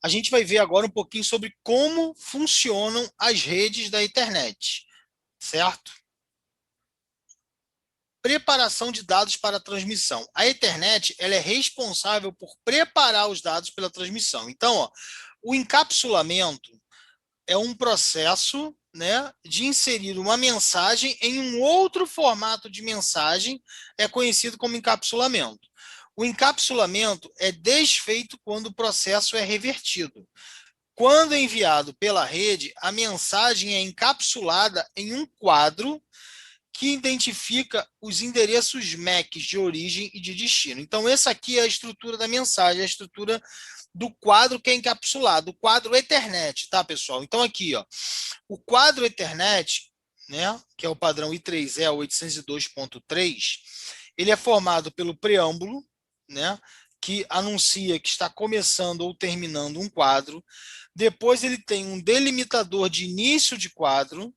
A gente vai ver agora um pouquinho sobre como funcionam as redes da internet, certo? Preparação de dados para a transmissão. A internet ela é responsável por preparar os dados pela transmissão. Então, ó, o encapsulamento é um processo, né, de inserir uma mensagem em um outro formato de mensagem, é conhecido como encapsulamento. O encapsulamento é desfeito quando o processo é revertido. Quando enviado pela rede, a mensagem é encapsulada em um quadro que identifica os endereços MACs de origem e de destino. Então, essa aqui é a estrutura da mensagem, a estrutura do quadro que é encapsulado, o quadro Ethernet, tá, pessoal? Então, aqui, ó, o quadro Ethernet, né, que é o padrão I3E 802.3, ele é formado pelo preâmbulo, né, que anuncia que está começando ou terminando um quadro. Depois ele tem um delimitador de início de quadro.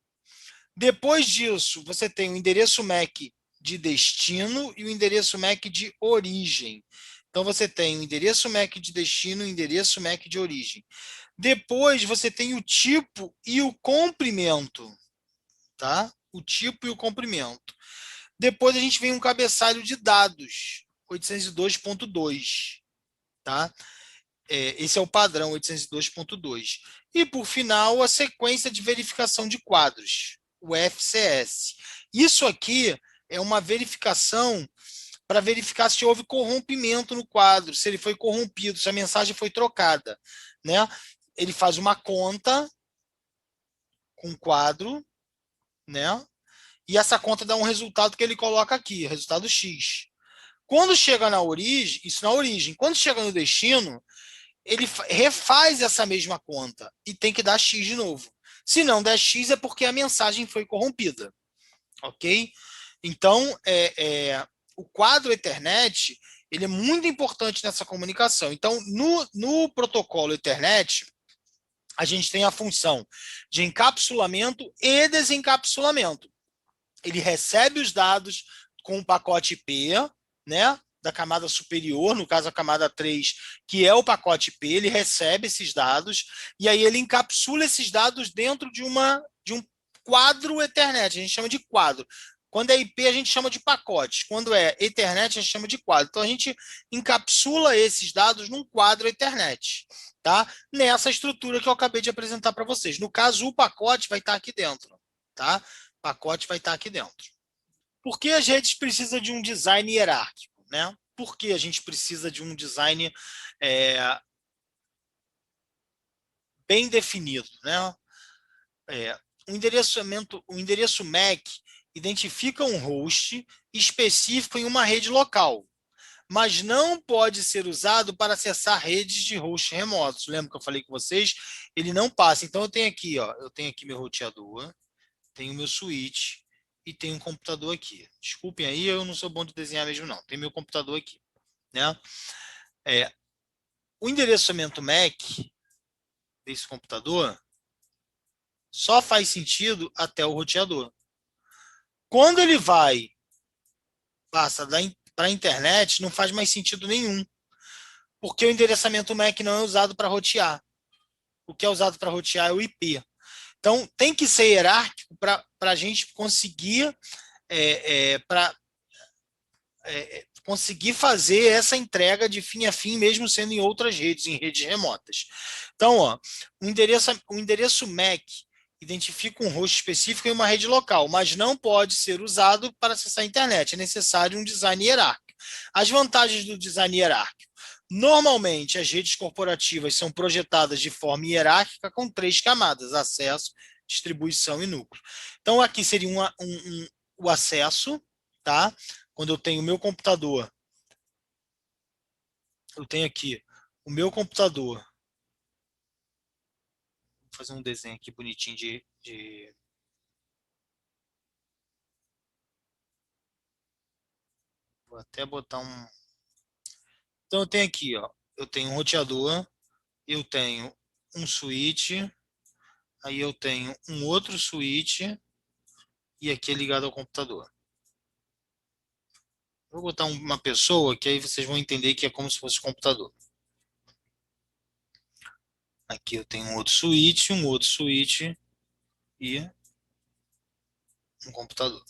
Depois disso, você tem o endereço MAC de destino e o endereço MAC de origem. Então, você tem o endereço MAC de destino e o endereço MAC de origem. Depois, você tem o tipo e o comprimento, tá? O tipo e o comprimento. Depois, a gente vem um cabeçalho de dados, 802.2, tá? Esse é o padrão 802.2. E, por final, a sequência de verificação de quadros, o FCS. Isso aqui é uma verificação para verificar se houve corrompimento no quadro, se ele foi corrompido, se a mensagem foi trocada, né? Ele faz uma conta com o quadro, né? E essa conta dá um resultado que ele coloca aqui, resultado X. Quando chega na origem, isso na origem, quando chega no destino, ele refaz essa mesma conta e tem que dar X de novo. Se não der X, é porque a mensagem foi corrompida. Ok? Então, o quadro Ethernet ele é muito importante nessa comunicação. Então, no protocolo Ethernet, a gente tem a função de encapsulamento e desencapsulamento. Ele recebe os dados com o pacote IP, né? Da camada superior, no caso a camada 3, que é o pacote IP, ele recebe esses dados e aí ele encapsula esses dados dentro de um quadro Ethernet, a gente chama de quadro. Quando é IP, a gente chama de pacote. Quando é Ethernet, a gente chama de quadro. Então, a gente encapsula esses dados num quadro Ethernet, tá? Nessa estrutura que eu acabei de apresentar para vocês. No caso, o pacote vai estar aqui dentro, tá? O pacote vai estar aqui dentro. Por que as redes precisam de um design hierárquico, né? Por que a gente precisa de um design bem definido, né? O endereço MAC identifica um host específico em uma rede local, mas não pode ser usado para acessar redes de host remotos. Lembra que eu falei com vocês? Ele não passa. Então eu tenho aqui, ó, eu tenho aqui meu roteador, tenho meu switch e tenho um computador aqui. Desculpem aí, eu não sou bom de desenhar mesmo não. Tem meu computador aqui, né? O endereçamento MAC desse computador só faz sentido até o roteador. Quando ele passa para a internet, não faz mais sentido nenhum, porque o endereçamento MAC não é usado para rotear. O que é usado para rotear é o IP. Então, tem que ser hierárquico para a gente conseguir conseguir fazer essa entrega de fim a fim, mesmo sendo em outras redes, em redes remotas. Então, ó, o endereço MAC identifica um host específico em uma rede local, mas não pode ser usado para acessar a internet. É necessário um design hierárquico. As vantagens do design hierárquico. Normalmente, as redes corporativas são projetadas de forma hierárquica com 3 camadas: acesso, distribuição e núcleo. Então, aqui seria o acesso, tá? Quando eu tenho o meu computador, eu tenho aqui o meu computador. Vou fazer um desenho aqui bonitinho Vou até botar um. Então eu tenho aqui, ó. Eu tenho um roteador, eu tenho um switch, aí eu tenho um outro switch e aqui é ligado ao computador. Vou botar uma pessoa que aí vocês vão entender que é como se fosse um computador. Aqui eu tenho um outro switch e um computador.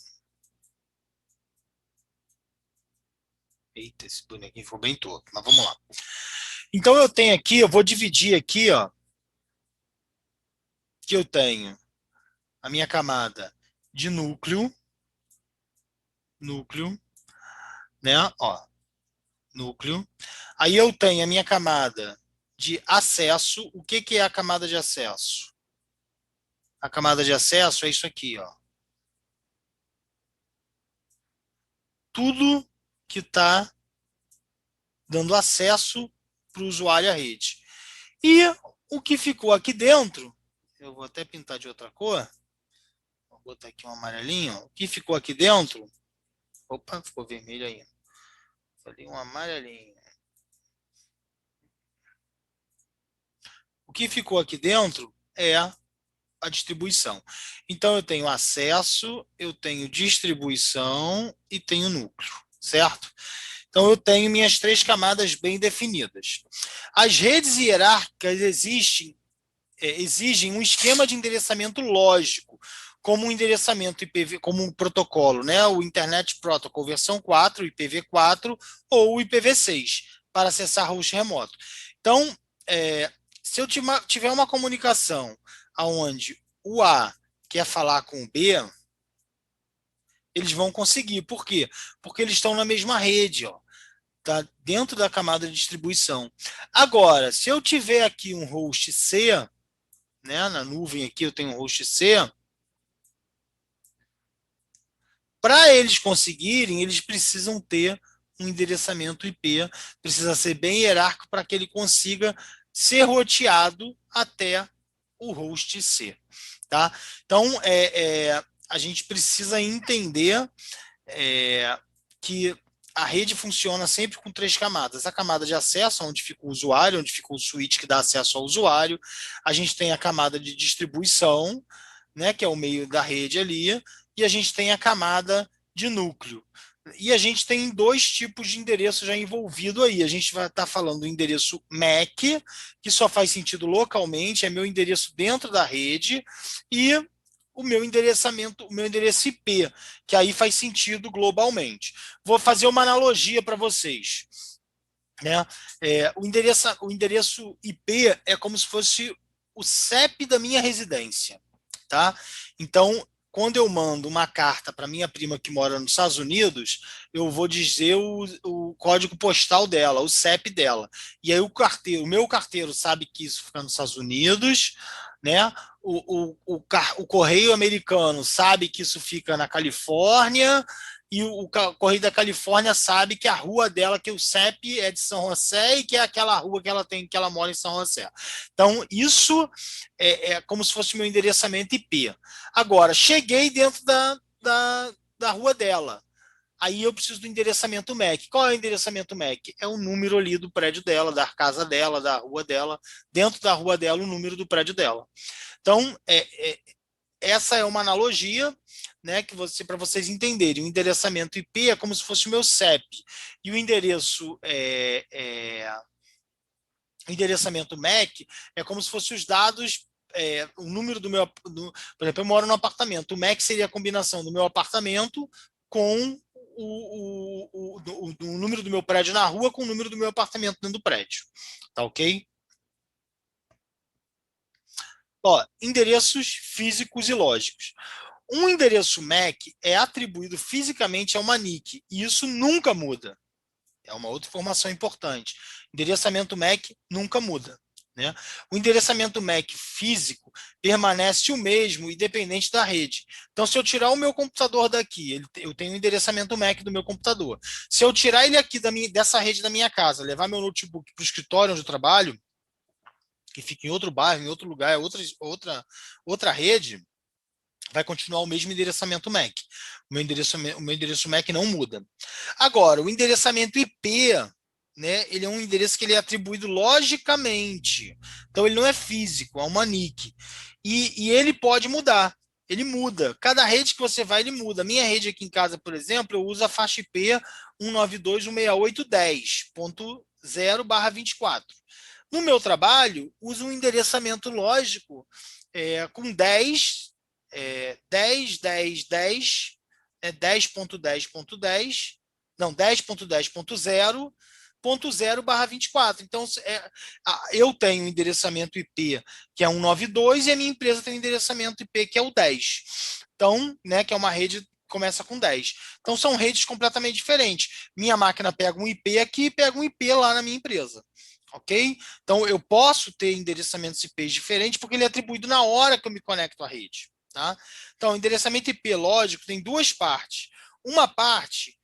Eita, esse bonequinho foi bem torto, mas vamos lá. Então eu tenho aqui, eu vou dividir aqui, ó, que eu tenho a minha camada de núcleo, né? Ó, núcleo. Aí eu tenho a minha camada de acesso. O que que é a camada de acesso? A camada de acesso é isso aqui, ó. Tudo que está dando acesso para o usuário à rede. E o que ficou aqui dentro, eu vou até pintar de outra cor, vou botar aqui um amarelinho, o que ficou aqui dentro, opa, ficou vermelho ainda, falei um amarelinho. O que ficou aqui dentro é a distribuição. Então, eu tenho acesso, eu tenho distribuição e tenho núcleo, certo? Então, eu tenho minhas três camadas bem definidas. As redes hierárquicas exigem um esquema de endereçamento lógico, como um endereçamento IPv, como um protocolo, né? O Internet Protocol versão 4, IPv4 ou o IPv6, para acessar host remoto. Então, se eu tiver uma comunicação onde o A quer falar com o B, eles vão conseguir. Por quê? Porque eles estão na mesma rede, ó. Tá dentro da camada de distribuição. Agora, se eu tiver aqui um host C, né, na nuvem aqui eu tenho um host C, para eles conseguirem, eles precisam ter um endereçamento IP, precisa ser bem hierárquico para que ele consiga ser roteado até o host C. Tá? Então, a gente precisa entender que a rede funciona sempre com três camadas. A camada de acesso, onde fica o usuário, onde fica o switch que dá acesso ao usuário. A gente tem a camada de distribuição, né, que é o meio da rede ali. E a gente tem a camada de núcleo. E a gente tem dois tipos de endereço já envolvido aí. A gente vai estar falando do endereço MAC, que só faz sentido localmente, é meu endereço dentro da rede, e o meu endereço IP, que aí faz sentido globalmente. Vou fazer uma analogia para vocês. Né? O endereço IP é como se fosse o CEP da minha residência. Tá? Então, quando eu mando uma carta para minha prima que mora nos Estados Unidos, eu vou dizer o código postal dela, o CEP dela. E aí o meu carteiro sabe que isso fica nos Estados Unidos, né? O correio americano sabe que isso fica na Califórnia, e o Correio da Califórnia sabe que a rua dela, que o CEP é de São José e que é aquela rua que ela tem, que ela mora em São José. Então, isso é como se fosse o meu endereçamento IP. Agora, cheguei dentro da rua dela. Aí eu preciso do endereçamento MAC. Qual é o endereçamento MAC? É o número ali do prédio dela, da casa dela, da rua dela, dentro da rua dela, o número do prédio dela. Então, essa é uma analogia, né, que para vocês entenderem. O endereçamento IP é como se fosse o meu CEP. E o endereçamento MAC é como se fosse os dados, o número do meu. Por exemplo, eu moro no apartamento. O MAC seria a combinação do meu apartamento com o número do meu prédio na rua com o número do meu apartamento dentro do prédio. Tá ok? Ó, endereços físicos e lógicos. Um endereço MAC é atribuído fisicamente a uma NIC, e isso nunca muda. É uma outra informação importante. Endereçamento MAC nunca muda. Né? O endereçamento MAC físico permanece o mesmo, independente da rede. Então, se eu tirar o meu computador daqui, eu tenho o endereçamento MAC do meu computador. Se eu tirar ele aqui dessa rede da minha casa, levar meu notebook para o escritório onde eu trabalho, que fica em outro bairro, em outro lugar, outra rede, vai continuar o mesmo endereçamento MAC. O meu endereço MAC não muda. Agora, o endereçamento IP, né, ele é um endereço que ele é atribuído logicamente. Então, ele não é físico, é uma NIC. E ele pode mudar. Ele muda. Cada rede que você vai, ele muda. Minha rede aqui em casa, por exemplo, eu uso a faixa IP 192.168.10.0/24. No meu trabalho, uso um endereçamento lógico com 10, 10, 10, 10, 10.10.10, não, 10.10.0, ponto 0 barra 24. Então, eu tenho um endereçamento IP que é 192 e a minha empresa tem um endereçamento IP que é o 10. Então, né, que é uma rede que começa com 10. Então, são redes completamente diferentes. Minha máquina pega um IP aqui e pega um IP lá na minha empresa. Ok? Então, eu posso ter endereçamentos IPs diferentes porque ele é atribuído na hora que eu me conecto à rede. Tá? Então, o endereçamento IP lógico tem duas partes. Uma parte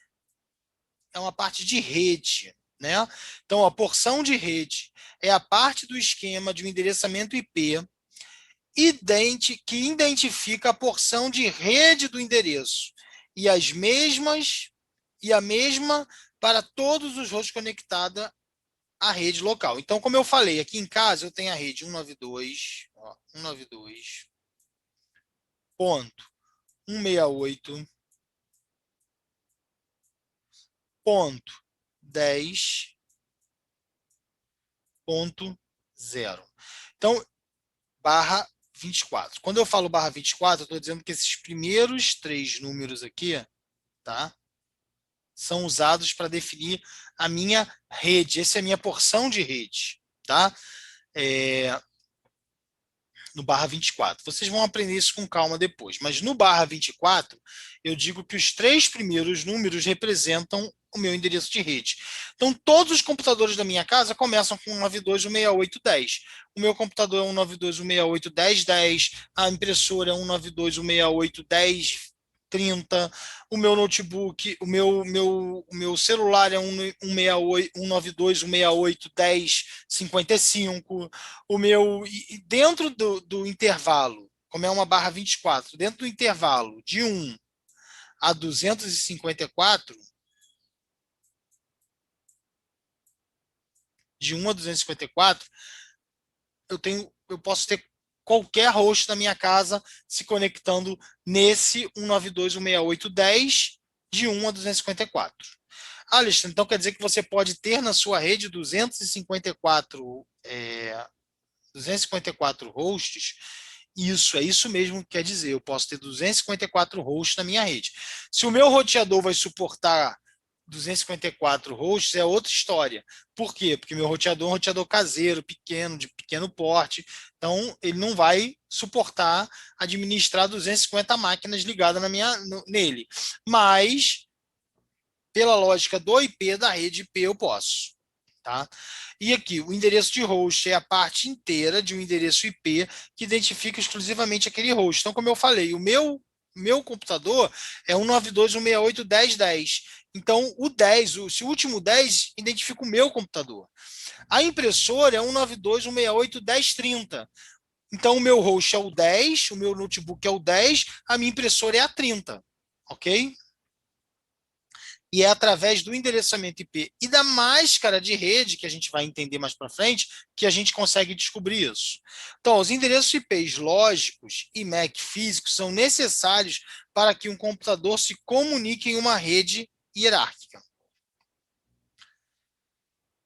é uma parte de rede. Né? Então, a porção de rede é a parte do esquema de um endereçamento IP que identifica a porção de rede do endereço e a mesma para todos os hosts conectados à rede local. Então, como eu falei, aqui em casa eu tenho a rede 192, ó, 192.168.10.0. Então, barra 24. Quando eu falo barra 24, eu estou dizendo que esses primeiros três números aqui, tá, são usados para definir a minha rede. Essa é a minha porção de rede. Tá? No barra 24. Vocês vão aprender isso com calma depois. Mas no barra 24, eu digo que os três primeiros números representam o meu endereço de rede. Então, todos os computadores da minha casa começam com 192.168.10. O meu computador é 192.168.10.10, a impressora é 192.168.10. 30, o meu notebook, o meu celular é 192.168.10.55, dentro do intervalo, como é uma barra 24, dentro do intervalo de 1 a 254, de 1 a 254, eu posso ter qualquer host na minha casa se conectando nesse 192.168.10 de 1 a 254. Alexandre, então quer dizer que você pode ter na sua rede 254 hosts? Isso, é isso mesmo que quer dizer. Eu posso ter 254 hosts na minha rede. Se o meu roteador vai suportar 254 hosts, é outra história. Por quê? Porque meu roteador é um roteador caseiro, pequeno, de pequeno porte. Então, ele não vai suportar administrar 250 máquinas ligadas nele. Mas, pela lógica do IP, da rede IP, eu posso. Tá? E aqui, o endereço de host é a parte inteira de um endereço IP que identifica exclusivamente aquele host. Então, como eu falei, o meu computador é 192.168.10.10. Então, esse último 10 identifica o meu computador. A impressora é 192.168.10.30. Então, o meu host é o 10, o meu notebook é o 10, a minha impressora é a 30. Ok? E é através do endereçamento IP e da máscara de rede, que a gente vai entender mais para frente, que a gente consegue descobrir isso. Então, os endereços IPs lógicos e MAC físicos são necessários para que um computador se comunique em uma rede hierárquica.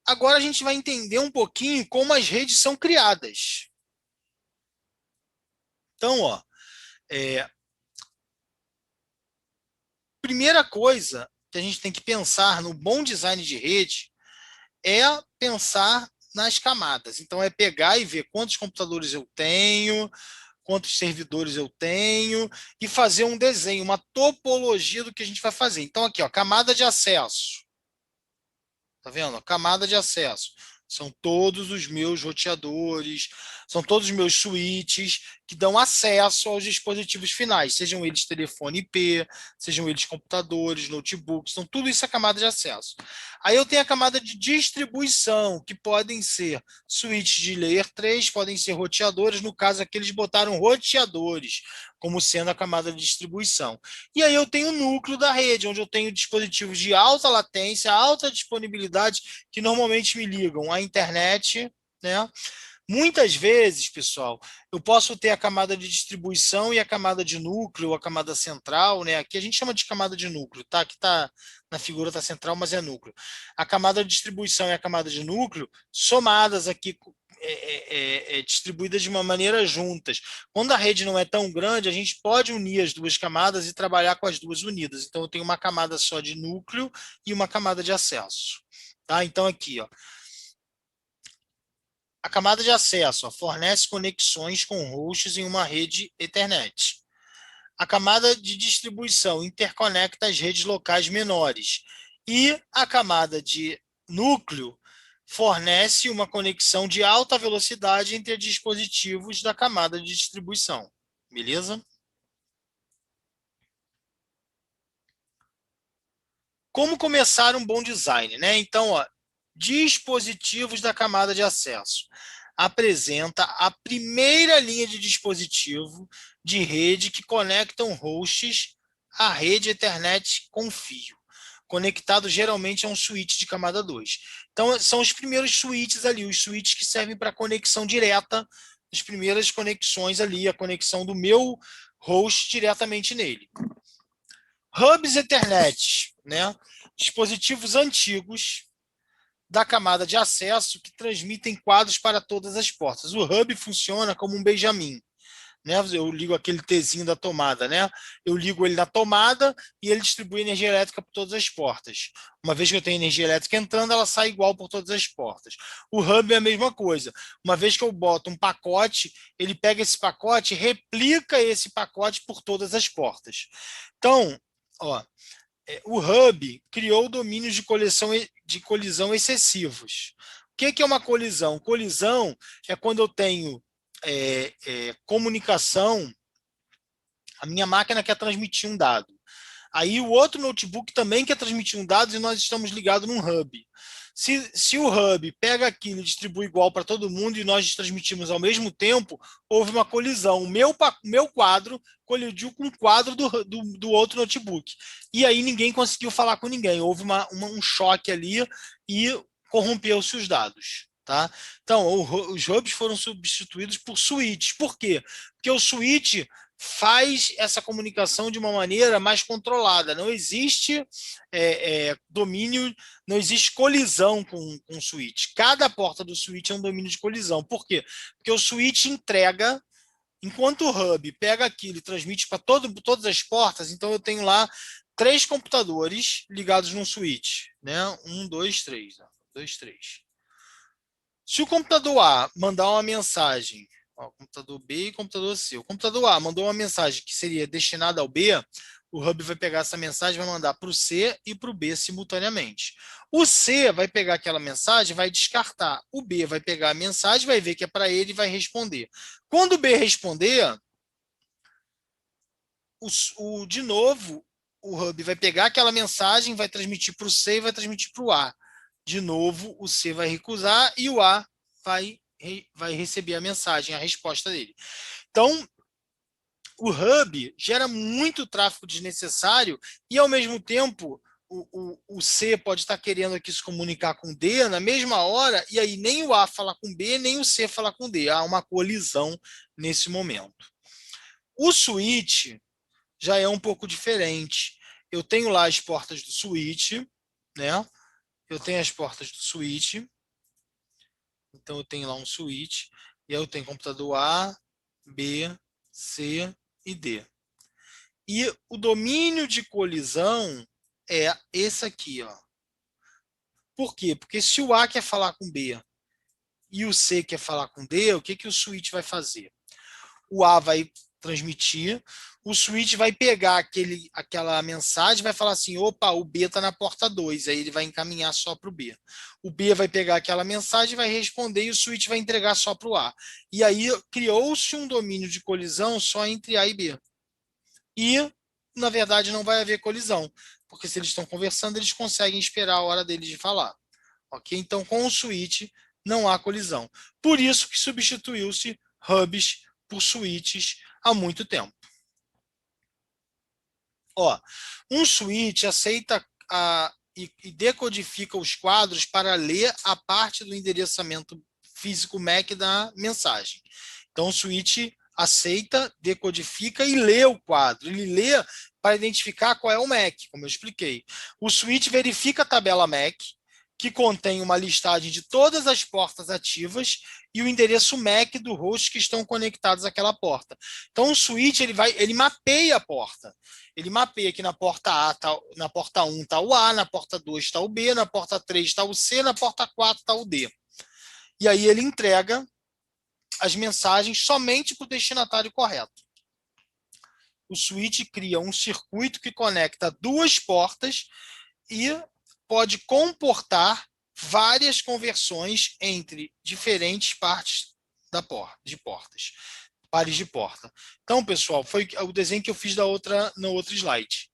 Agora a gente vai entender um pouquinho como as redes são criadas. Então, primeira coisa que a gente tem que pensar no bom design de rede é pensar nas camadas. Então, é pegar e ver quantos computadores eu tenho, quantos servidores eu tenho, e fazer um desenho, uma topologia do que a gente vai fazer. Então, aqui, camada de acesso. Tá vendo? Camada de acesso. São todos os meus roteadores, são todos os meus switches que dão acesso aos dispositivos finais, sejam eles telefone IP, sejam eles computadores, notebooks, então tudo isso é camada de acesso. Aí eu tenho a camada de distribuição, que podem ser switches de layer 3, podem ser roteadores, no caso aqui eles botaram roteadores como sendo a camada de distribuição. E aí eu tenho o núcleo da rede, onde eu tenho dispositivos de alta latência, alta disponibilidade, que normalmente me ligam à internet, né, Muitas vezes, pessoal, eu posso ter a camada de distribuição e a camada de núcleo, a camada central, né? Aqui a gente chama de camada de núcleo, tá? Aqui tá na figura tá central, mas é núcleo. A camada de distribuição e a camada de núcleo somadas aqui, distribuídas de uma maneira juntas. Quando a rede não é tão grande, a gente pode unir as duas camadas e trabalhar com as duas unidas. Então, eu tenho uma camada só de núcleo e uma camada de acesso. Tá? Então, aqui, ó, a camada de acesso ó, fornece conexões com hosts em uma rede Ethernet. A camada de distribuição interconecta as redes locais menores. E a camada de núcleo fornece uma conexão de alta velocidade entre dispositivos da camada de distribuição. Beleza? Como começar um bom design, né? Então, ó, dispositivos da camada de acesso. Apresenta a primeira linha de dispositivo de rede que conectam hosts à rede Ethernet com fio, conectado geralmente a um switch de camada 2. Então, são os primeiros switches ali, os switches que servem para conexão direta, as primeiras conexões ali, a conexão do meu host diretamente nele. Hubs Ethernet, né? Dispositivos antigos da camada de acesso que transmitem quadros para todas as portas. O hub funciona como um Benjamin, né? Eu ligo aquele Tzinho da tomada, né? Eu ligo ele na tomada e ele distribui energia elétrica por todas as portas. Uma vez que eu tenho energia elétrica entrando, ela sai igual por todas as portas. O hub é a mesma coisa. Uma vez que eu boto um pacote, ele pega esse pacote e replica esse pacote por todas as portas. Então, ó, o hub criou domínios de colisão excessivos. O que é uma colisão? Colisão é quando eu tenho comunicação, a minha máquina quer transmitir um dado. Aí o outro notebook também quer transmitir um dado e nós estamos ligados num hub. Se o hub pega aquilo e distribui igual para todo mundo e nós transmitimos ao mesmo tempo, houve uma colisão. O meu quadro colidiu com o quadro do outro notebook. E aí ninguém conseguiu falar com ninguém. Houve um choque ali e corrompeu-se os dados. Tá? Então, os hubs foram substituídos por switches. Por quê? Porque o switch faz essa comunicação de uma maneira mais controlada. Não existe domínio, não existe colisão com o switch. Cada porta do switch é um domínio de colisão. Por quê? Porque o switch entrega, enquanto o hub pega aquilo e transmite para todas as portas, então eu tenho lá 3 computadores ligados num switch. Né? 1, 2, 3. 2, 3. Se o computador A mandar uma mensagem, ó, computador B e computador C, o computador A mandou uma mensagem que seria destinada ao B, o hub vai pegar essa mensagem e vai mandar para o C e para o B simultaneamente. O C vai pegar aquela mensagem e vai descartar. O B vai pegar a mensagem, vai ver que é para ele e vai responder. Quando o B responder, de novo, o hub vai pegar aquela mensagem, vai transmitir para o C e vai transmitir para o A. De novo, o C vai recusar e o A vai receber a mensagem, a resposta dele. Então, o hub gera muito tráfego desnecessário e, ao mesmo tempo, o C pode estar querendo aqui se comunicar com o D na mesma hora e aí nem o A falar com o B, nem o C falar com o D. Há uma colisão nesse momento. O switch já é um pouco diferente. Eu tenho lá as portas do switch, né? Eu tenho as portas do switch. Então, eu tenho lá um switch. E aí eu tenho computador A, B, C e D. E o domínio de colisão é esse aqui. Ó. Por quê? Porque se o A quer falar com B e o C quer falar com D, o que o switch vai fazer? O A vai transmitir, o switch vai pegar aquela mensagem, vai falar assim, opa, o B está na porta 2, aí ele vai encaminhar só para o B. O B vai pegar aquela mensagem, vai responder e o switch vai entregar só para o A. E aí criou-se um domínio de colisão só entre A e B. E, na verdade, não vai haver colisão, porque se eles estão conversando, eles conseguem esperar a hora deles de falar. Ok? Então, com o switch, não há colisão. Por isso que substituiu-se hubs por switches há muito tempo. Ó, um switch aceita e decodifica os quadros para ler a parte do endereçamento físico MAC da mensagem. Então, o switch aceita, decodifica e lê o quadro. Ele lê para identificar qual é o MAC, como eu expliquei. O switch verifica a tabela MAC, que contém uma listagem de todas as portas ativas e o endereço MAC do host que estão conectados àquela porta. Então, o switch ele mapeia a porta. Ele mapeia que na porta A, na porta 1 está o A, na porta 2 está o B, na porta 3 está o C, na porta 4 está o D. E aí ele entrega as mensagens somente para o destinatário correto. O switch cria um circuito que conecta duas portas e pode comportar várias conversões entre diferentes partes de portas, pares de porta. Então, pessoal, foi o desenho que eu fiz no outro slide.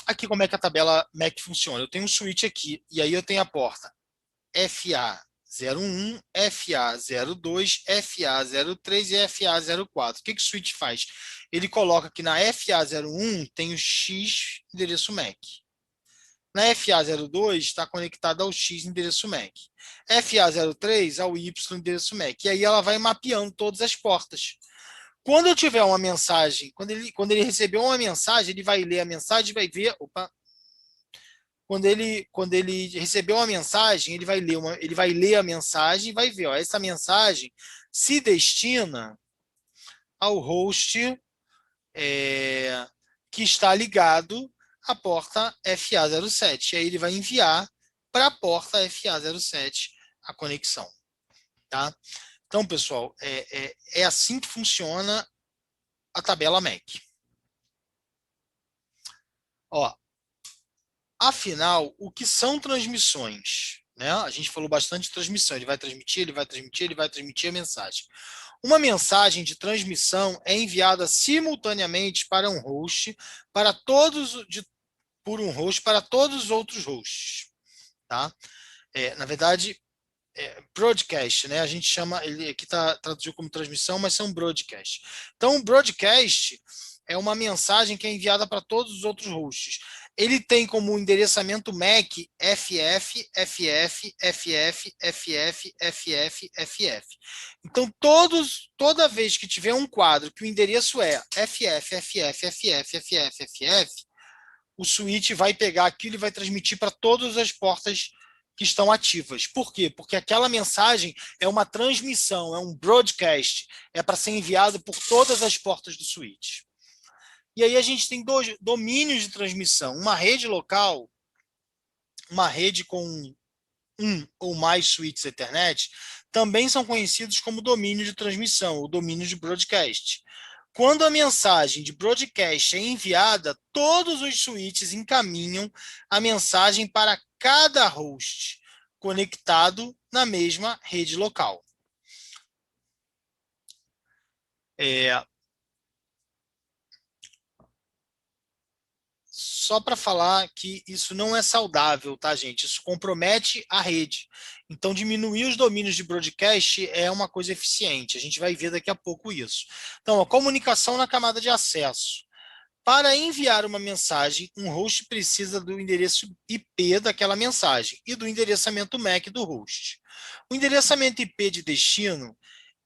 Aqui como é que a tabela MAC funciona. Eu tenho um switch aqui, e aí eu tenho a porta FA01, FA02, FA03 e FA04. O que o switch faz? Ele coloca que na FA01 tem o X endereço MAC. Na FA02 está conectado ao X endereço MAC. FA03 ao Y endereço MAC. E aí ela vai mapeando todas as portas. Quando eu tiver uma mensagem, quando ele receber uma mensagem, ele vai ler a mensagem e vai ver. Opa! Quando ele recebeu uma mensagem, ele vai ler a mensagem e vai ver, ó, essa mensagem se destina ao host que está ligado à porta FA07. E aí ele vai enviar para a porta FA07 a conexão. Tá? Então, pessoal, é assim que funciona a tabela MAC. Ó, afinal, o que são transmissões? Né? A gente falou bastante de transmissão. Ele vai transmitir, ele vai transmitir, ele vai transmitir a mensagem. Uma mensagem de transmissão é enviada simultaneamente para um host, por um host para todos os outros hosts. Tá? Na verdade, broadcast, né? A gente chama, ele aqui está traduzido como transmissão, mas são broadcast. Então, o broadcast é uma mensagem que é enviada para todos os outros hosts. Ele tem como endereçamento MAC FF, FF, FF, FF, FF, FF. Então, toda vez que tiver um quadro que o endereço é FF, FF, FF, FF, FF, o switch vai pegar aquilo e vai transmitir para todas as portas que estão ativas. Por quê? Porque aquela mensagem é uma transmissão, é um broadcast, é para ser enviado por todas as portas do switch. E aí a gente tem dois domínios de transmissão. Uma rede local, uma rede com um ou mais switches Ethernet, também são conhecidos como domínio de transmissão, ou domínio de broadcast. Quando a mensagem de broadcast é enviada, todos os switches encaminham a mensagem para cada host conectado na mesma rede local. Só para falar que isso não é saudável, tá, gente? Isso compromete a rede. Então, diminuir os domínios de broadcast é uma coisa eficiente. A gente vai ver daqui a pouco isso. Então, a comunicação na camada de acesso. Para enviar uma mensagem, um host precisa do endereço IP daquela mensagem e do endereçamento MAC do host. O endereçamento IP de destino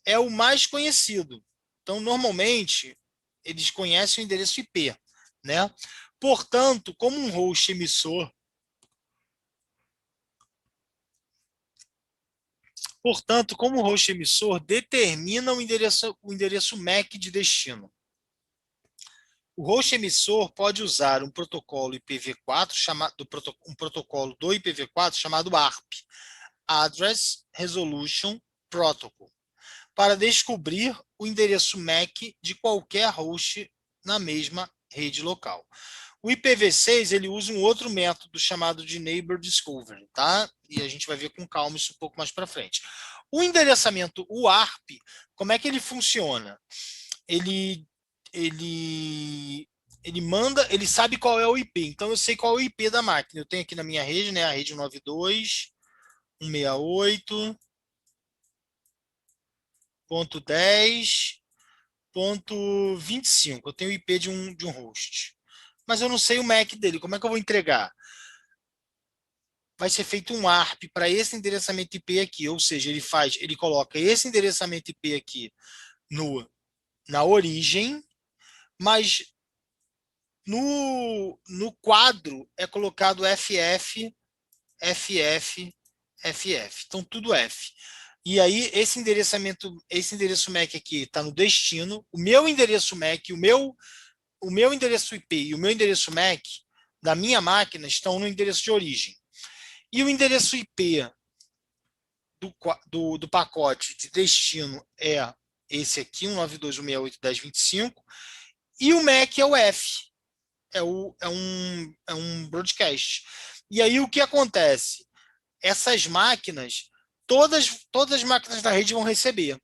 é o mais conhecido. Então, normalmente, eles conhecem o endereço IP, né? Portanto, como um host emissor, determina o endereço MAC de destino. O host emissor pode usar um protocolo IPv4 um protocolo do IPv4 chamado ARP, Address Resolution Protocol, para descobrir o endereço MAC de qualquer host na mesma rede local. O IPv6 ele usa um outro método chamado de Neighbor Discovery, tá? E a gente vai ver com calma isso um pouco mais para frente. O endereçamento, o ARP, como é que ele funciona? Ele manda, ele sabe qual é o IP. Então eu sei qual é o IP da máquina. Eu tenho aqui na minha rede, né, a rede 92.168.10.25. Eu tenho o IP de um host. Mas eu não sei o MAC dele. Como é que eu vou entregar? vai ser feito um ARP para esse endereçamento IP aqui, ou seja, ele coloca esse endereçamento IP aqui na origem, mas no quadro é colocado FF, FF, FF. Então, tudo F. E aí, esse endereço MAC aqui está no destino. O meu endereço MAC, o meu endereço IP e o meu endereço MAC da minha máquina estão no endereço de origem. E o endereço IP do pacote de destino é esse aqui, 192.168.10.25, e o MAC é o F, é um broadcast. E aí o que acontece? Essas máquinas, todas as máquinas da rede vão receber.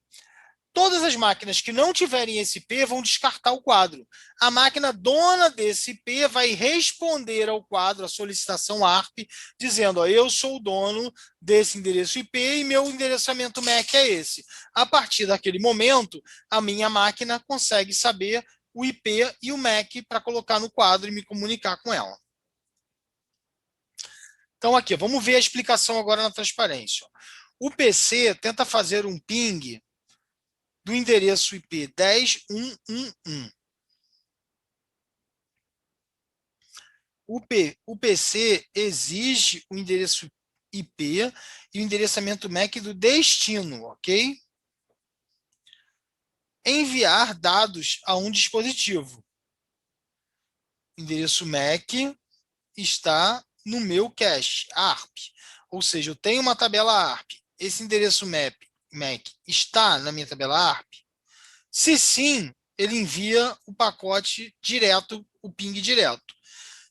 Todas as máquinas que não tiverem esse IP vão descartar o quadro. A máquina dona desse IP vai responder ao quadro, a solicitação ARP, dizendo: ó, eu sou o dono desse endereço IP e meu endereçamento MAC é esse. A partir daquele momento, a minha máquina consegue saber o IP e o MAC para colocar no quadro e me comunicar com ela. Então, aqui, vamos ver a explicação agora na transparência. O PC tenta fazer um ping do endereço IP 10.1.1.1. O PC exige o endereço IP e o endereçamento MAC do destino, ok? Enviar dados a um dispositivo. O endereço MAC está no meu cache, ARP. Ou seja, eu tenho uma tabela ARP. Esse endereço MAC está na minha tabela ARP? Se sim, ele envia o pacote direto, o ping direto.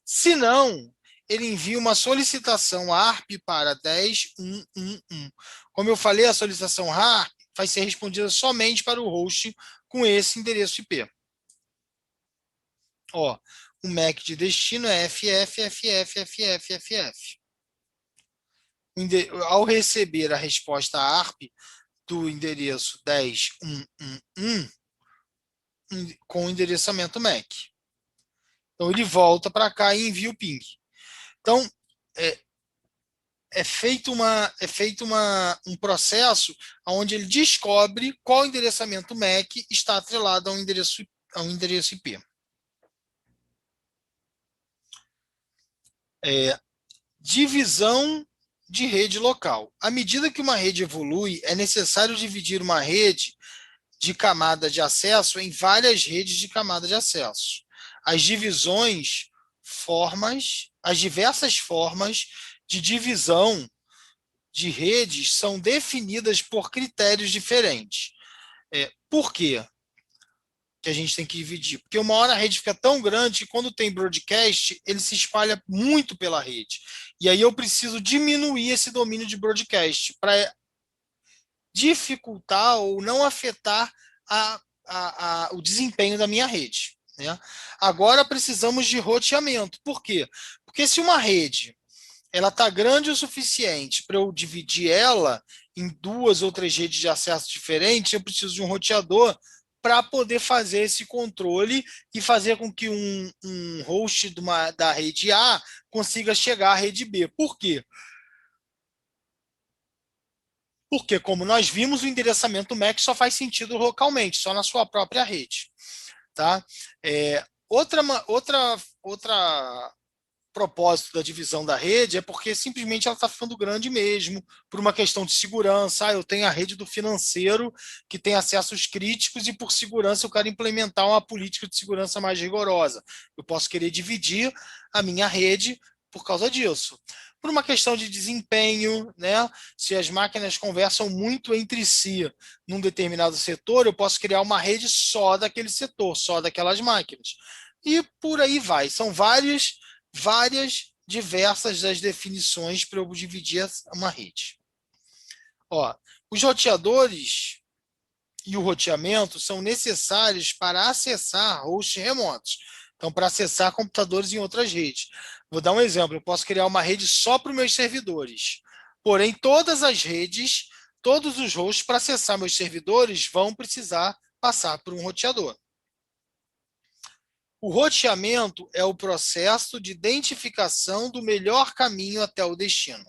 Se não, ele envia uma solicitação ARP para 10.1.1.1. Como eu falei, a solicitação ARP vai ser respondida somente para o host com esse endereço IP. Ó, o MAC de destino é FF. Ao receber a resposta ARP do endereço 10.1.1.1 com o endereçamento MAC. Então, ele volta para cá e envia o ping. Então, é feito um processo onde ele descobre qual endereçamento MAC está atrelado a um endereço IP. Divisão de rede local. À medida que uma rede evolui, é necessário dividir uma rede de camada de acesso em várias redes de camada de acesso. As diversas formas de divisão de redes são definidas por critérios diferentes. Por quê que a gente tem que dividir? Porque uma hora a rede fica tão grande que quando tem broadcast, ele se espalha muito pela rede. E aí eu preciso diminuir esse domínio de broadcast para dificultar ou não afetar o desempenho da minha rede. Né? Agora precisamos de roteamento. Por quê? Porque se uma rede ela está grande o suficiente para eu dividir ela em 2 ou 3 redes de acesso diferentes, eu preciso de um roteador para poder fazer esse controle e fazer com que um host da rede A consiga chegar à rede B. Por quê? Porque, como nós vimos, o endereçamento MAC só faz sentido localmente, só na sua própria rede. Tá? Outra propósito da divisão da rede é porque simplesmente ela está ficando grande mesmo, por uma questão de segurança. Eu tenho a rede do financeiro que tem acessos críticos e, por segurança, eu quero implementar uma política de segurança mais rigorosa. Eu posso querer dividir a minha rede por causa disso. Por uma questão de desempenho, né? Se as máquinas conversam muito entre si num determinado setor, eu posso criar uma rede só daquele setor, só daquelas máquinas. E por aí vai. São diversas as definições para eu dividir uma rede. Ó, os roteadores e o roteamento são necessários para acessar hosts remotos. Então, para acessar computadores em outras redes. Vou dar um exemplo. Eu posso criar uma rede só para os meus servidores. Porém, todas as redes, todos os hosts, para acessar meus servidores, vão precisar passar por um roteador. O roteamento é o processo de identificação do melhor caminho até o destino.